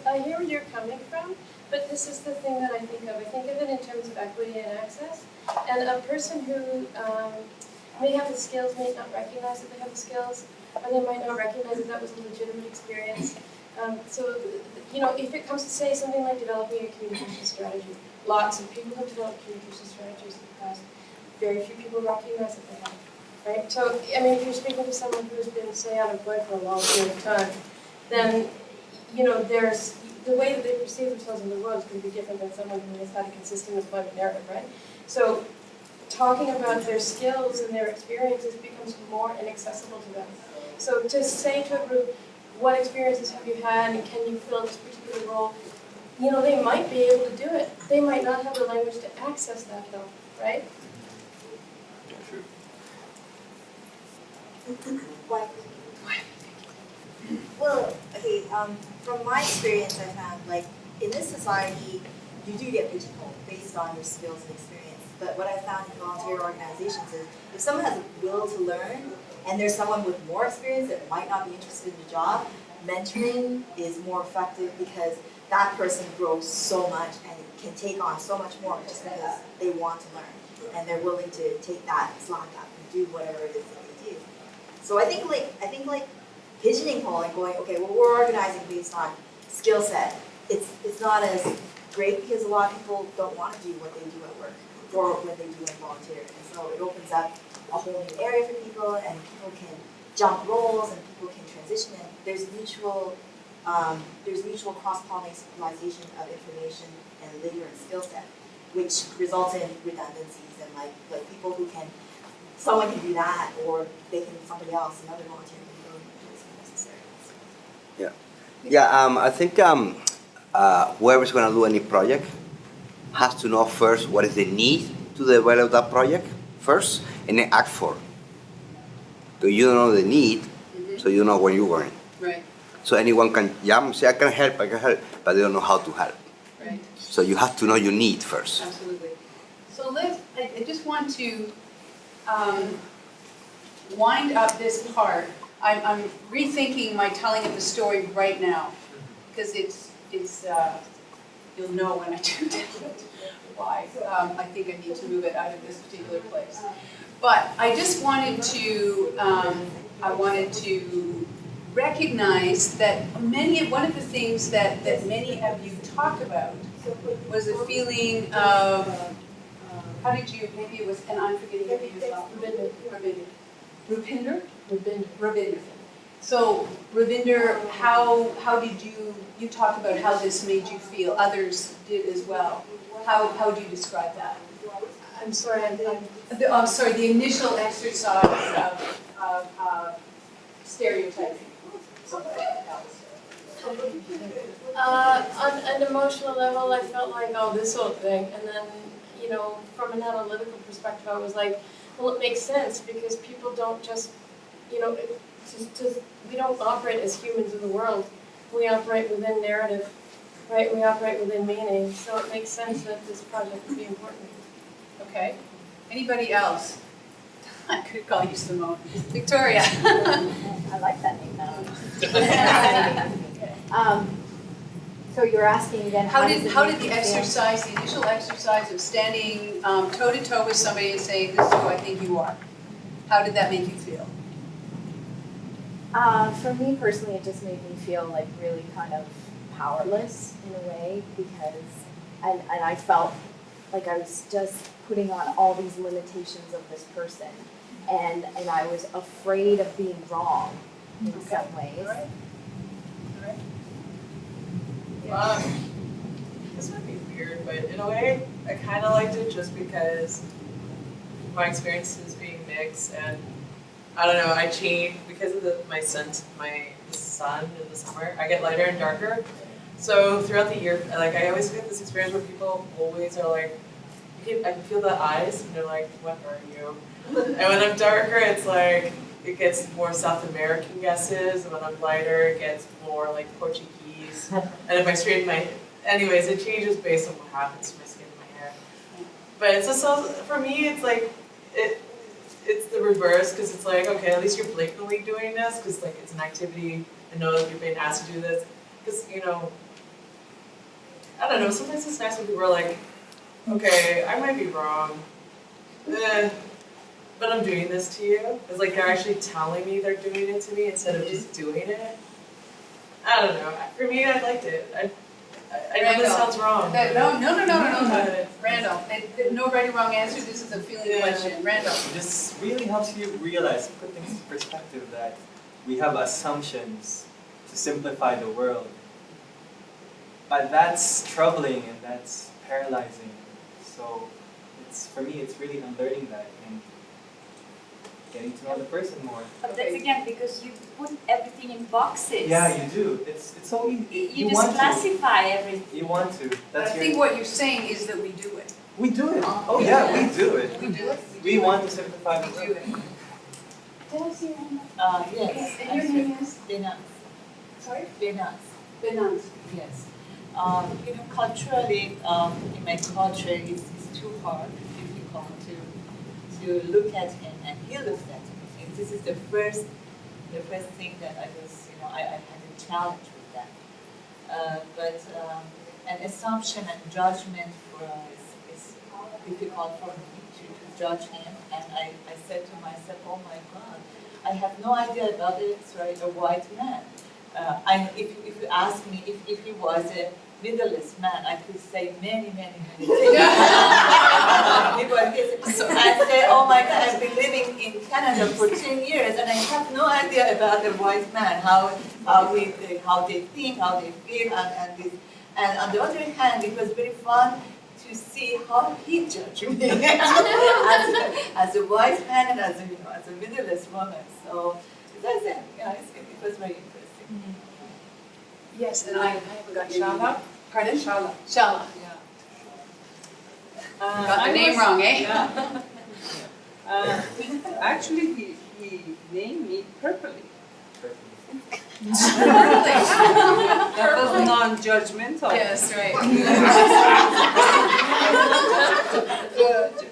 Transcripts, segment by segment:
I hear where you're coming from, but this is the thing that I think of. I think of it in terms of equity and access. And a person who may have the skills may not recognize that they have the skills, or they might not recognize that that was a legitimate experience. So, if it comes to say something like developing a communication strategy, lots of people have developed communication strategies in the past. Very few people recognize that they have. Right? So, if you're speaking to someone who's been, say, unemployed for a long period of time, then, there's the way that they perceive themselves in the world is going to be different than someone who has had a consistent employment narrative, right? So, talking about their skills and their experiences becomes more inaccessible to them. So, to say to a group, what experiences have you had and can you fill this particular role, they might be able to do it. They might not have the language to access that, though, right? Why? Well, okay, from my experience, I found, in this society, you do get pigeonholed based on your skills and experience. But what I found in volunteer organizations is, if someone has a will to learn, and there's someone with more experience that might not be interested in the job, mentoring is more effective because that person grows so much and can take on so much more just because they want to learn. And they're willing to take that slack up and do whatever it is that they do. So I think pigeonholing and going, okay, well, we're organizing based on skill set. It's not as great because a lot of people don't want to do what they do at work or what they do in volunteer. And so it opens up a whole new area for people, and people can jump roles and people can transition. And there's mutual cross-pollination of information and labor and skill set, which results in redundancies and like people who can. Someone can do that, or somebody else, another volunteer can go and do what's necessary. I think whoever's going to do any project has to know first what is the need to develop that project first, and then act for it. So you don't know the need, so you don't know where you're going. Right. So anyone can say, I can help, but they don't know how to help. Right. So you have to know your need first. Absolutely. So Liz, I just want to wind up this part. I'm rethinking my telling of the story right now, because it's you'll know when I do that why I think I need to move it out of this particular place. But I just wanted to recognize that one of the things that many of you talk about was a feeling of, how did you, maybe it was, and I'm forgetting your name as well. Ravinder. So, Ravinder, how did you talk about how this made you feel? Others did as well. How do you describe that? I'm sorry, I'm sorry, the initial exercise of stereotyping. On an emotional level, I felt like, oh, this whole thing. And then, from an analytical perspective, I was like, well, it makes sense because people don't just, we don't operate as humans in the world. We operate within narrative, right? We operate within meaning. So it makes sense that this project would be important. Okay. Anybody else? I could call you Simone. Victoria. I like that name now. So you're asking again, how did the exercise, the initial exercise of standing toe to toe with somebody and saying, "This is who I think you are," how did that make you feel? For me personally, it just made me feel like really kind of powerless in a way, because and I felt like I was just putting on all these limitations of this person, and I was afraid of being wrong in some ways. All right. This might be weird, but in a way, I kind of liked it just because my experiences being mixed, and I don't know, I changed because of my sun in the summer. I get lighter and darker, so throughout the year, I always get this experience where people always are like, I can feel the eyes, and they're like, "What are you?" And when I'm darker, it's like it gets more South American guesses, and when I'm lighter, it gets more like Portuguese. And if I straighten anyways, it changes based on what happens to my skin and my hair. But it's just for me, it's like it's the reverse, because it's like, okay, at least you're blatantly doing this, because it's an activity. I know that you're being asked to do this, because I don't know, sometimes it's nice when people are like, okay, I might be wrong, but I'm doing this to you. It's like they're actually telling me they're doing it to me instead of just doing it. I don't know. For me, I liked it. I know this sounds wrong. No. Randall, no right or wrong answer. This is a feeling question. Randall. This really helps you realize, put things in perspective, that we have assumptions to simplify the world. But that's troubling and that's paralyzing. So for me, it's really unlearning that and getting to know the person more. But that's again because you put everything in boxes. Yeah, you do. It's so easy. You just classify everything. You want to. But I think what you're saying is that we do it. We do it. Oh yeah, we do it. We do it. We want to simplify the We world. do it. Did I see your hand? Yes. And your name is? Venus. Sorry? Venus. Benaz. Yes. Culturally, in my culture, it's too hard, difficult to look at him, and he looks at me. And this is the first thing that I was, I had a challenge with that. But an assumption and judgment for us is difficult for me to judge him. And I said to myself, oh my God, I have no idea about it, right? A white man. If you ask me if he was a Middle-east man, I could say many things. I say, oh my God, I've been living in Canada for 10 years and I have no idea about the white man, how they think, how they feel, and this. And on the other hand, it was very fun to see how he judged me as a white man and as a Middle-east woman. So that's it. Yeah, it was very interesting. Yes, and I haven't got your name. Shala? Pardon? Shala. Yeah. Got the name wrong, eh? Yeah. Actually, he named me purpley. That was non-judgmental. Yes, right.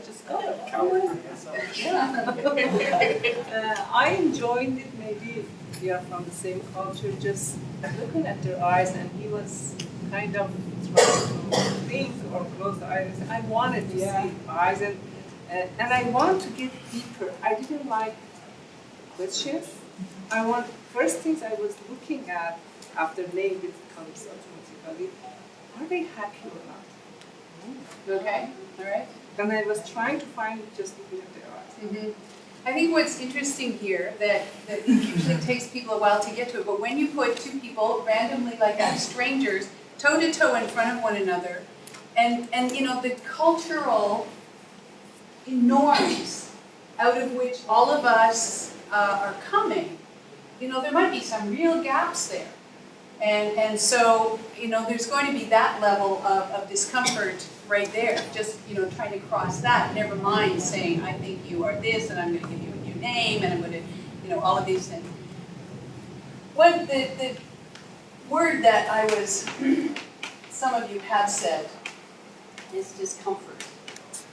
Just got it. I enjoyed it. Maybe we are from the same culture. Just looking at their eyes, and he was kind of trying to think or close the eyes. I wanted to see eyes, and I want to get deeper. I didn't like questions. First things I was looking at after name it comes automatically, are they happy or not? Okay, all right. Then I was trying to find it just looking at their eyes. Mm-hmm. I think what's interesting here, that it usually takes people a while to get to it, but when you put two people randomly like that, strangers, toe to toe in front of one another, and the cultural norms out of which all of us are coming, there might be some real gaps there. And so, there's going to be that level of discomfort right there, just, trying to cross that, never mind saying, I think you are this, and I'm going to give you a new name, and I'm going to, all of these things. What the word that some of you have said is discomfort.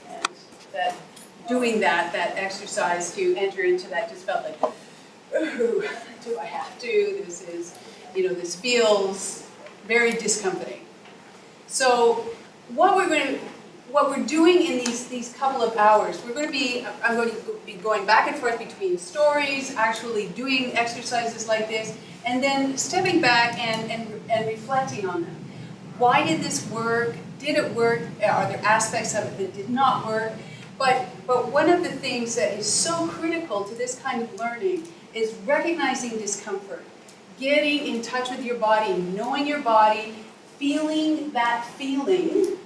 And that doing that exercise to enter into that just felt like, ooh, do I have to? This is, this feels very discomforting. So what we're doing in these couple of hours, I'm going to be going back and forth between stories, actually doing exercises like this, and then stepping back and reflecting on them. Why did this work? Did it work? Are there aspects of it that did not work? But one of the things that is so critical to this kind of learning is recognizing discomfort, getting in touch with your body, knowing your body, feeling that feeling,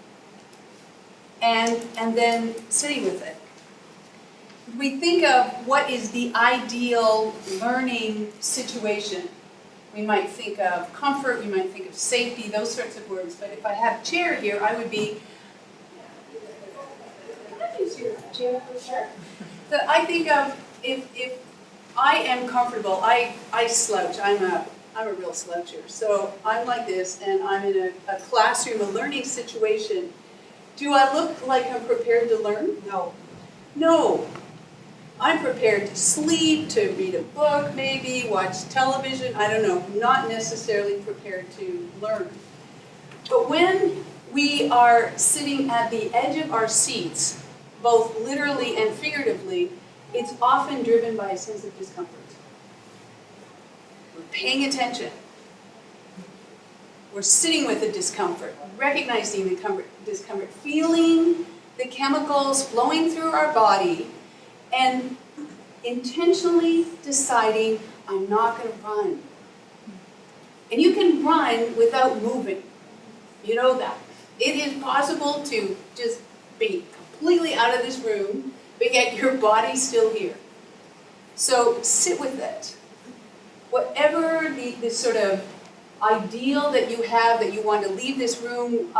and then sitting with it. We think of what is the ideal learning situation. We might think of comfort, we might think of safety, those sorts of words. But if I had a chair here, I would be. Can I use your chair for sure? So I think of if I am comfortable, I slouch. I'm a real sloucher. So I'm like this, and I'm in a classroom, a learning situation. Do I look like I'm prepared to learn? No. No. I'm prepared to sleep, to read a book maybe, watch television, I don't know, not necessarily prepared to learn. But when we are sitting at the edge of our seats, both literally and figuratively, it's often driven by a sense of discomfort. We're paying attention. We're sitting with the discomfort, recognizing the discomfort, feeling the chemicals flowing through our body, and intentionally deciding, I'm not going to run. And you can run without moving. You know that. It is possible to just be completely out of this room, but yet your body's still here. So sit with it. Whatever the sort of ideal that you have that you want to leave this room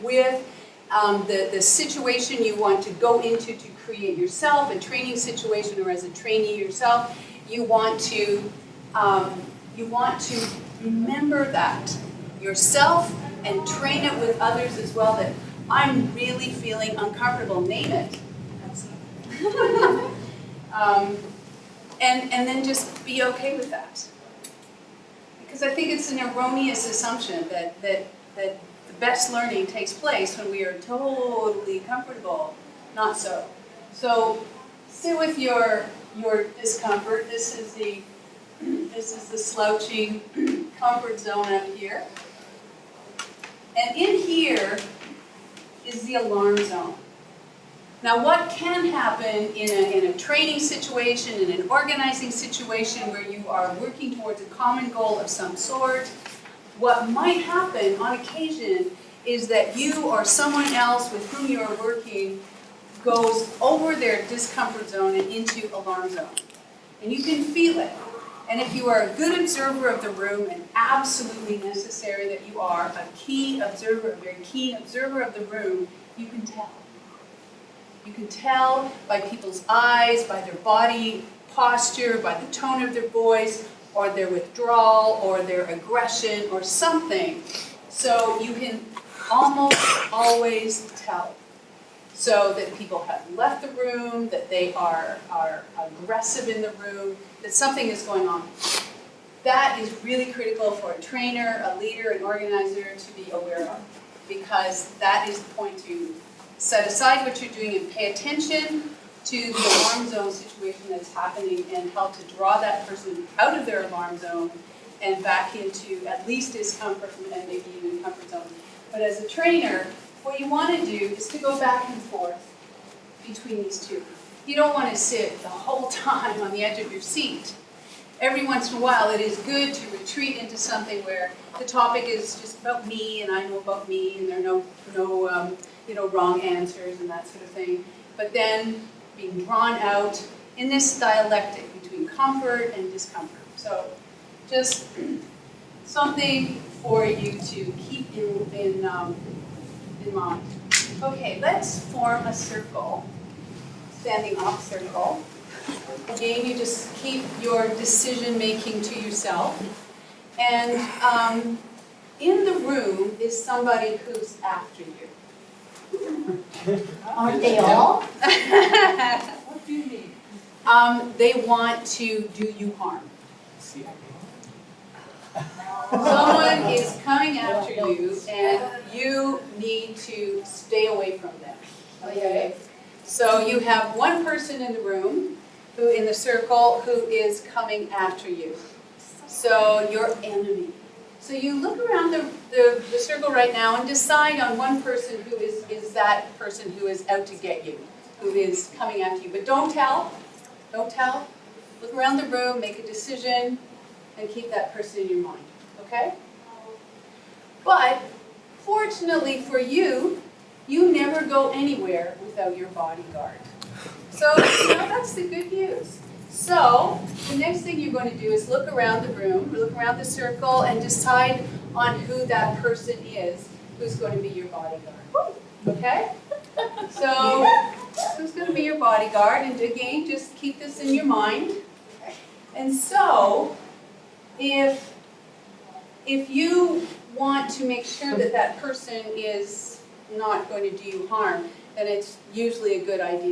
with, the situation you want to go into to create yourself, a training situation or as a trainee yourself, you want to remember that yourself and train it with others as well, that I'm really feeling uncomfortable, name it. And then just be okay with that. Because I think it's an erroneous assumption that the best learning takes place when we are totally comfortable. Not so. So sit with your discomfort. This is the slouching comfort zone up here. And in here is the alarm zone. Now what can happen in a training situation, in an organizing situation where you are working towards a common goal of some sort, what might happen on occasion is that you or someone else with whom you are working goes over their discomfort zone and into alarm zone. And you can feel it. And if you are a good observer of the room, and absolutely necessary that you are a key observer, a very keen observer of the room, you can tell. You can tell by people's eyes, by their body posture, by the tone of their voice, or their withdrawal, or their aggression, or something. So you can almost always tell. So that people have left the room, that they are aggressive in the room, that something is going on. That is really critical for a trainer, a leader, an organizer to be aware of, because that is the point to set aside what you're doing and pay attention to the alarm zone situation that's happening and help to draw that person out of their alarm zone and back into at least discomfort and maybe even comfort zone. But as a trainer, what you want to do is to go back and forth between these two. You don't want to sit the whole time on the edge of your seat. Every once in a while, it is good to retreat into something where the topic is just about me, and I know about me, and there are no wrong answers and that sort of thing. But then being drawn out in this dialectic between comfort and discomfort. So just something for you to keep in mind. Okay, let's form a circle, standing off circle. Again, you just keep your decision making to yourself. And in the room is somebody who's after you. Aren't they all? What do you mean? They want to do you harm. Someone is coming after you, and you need to stay away from them. Okay? So you have one person in the room, who in the circle, who is coming after you. So your enemy. So you look around the circle right now and decide on one person who is that person who is out to get you, who is coming after you. But don't tell. Don't tell. Look around the room, make a decision, and keep that person in your mind. Okay? But fortunately for you, you never go anywhere without your bodyguard. So, that's the good news. So, the next thing you're going to do is look around the room, or look around the circle, and decide on who that person is who's going to be your bodyguard. Okay? So, who's going to be your bodyguard? And again, just keep this in your mind. And so, if you want to make sure that that person is not going to do you harm, then it's usually a good idea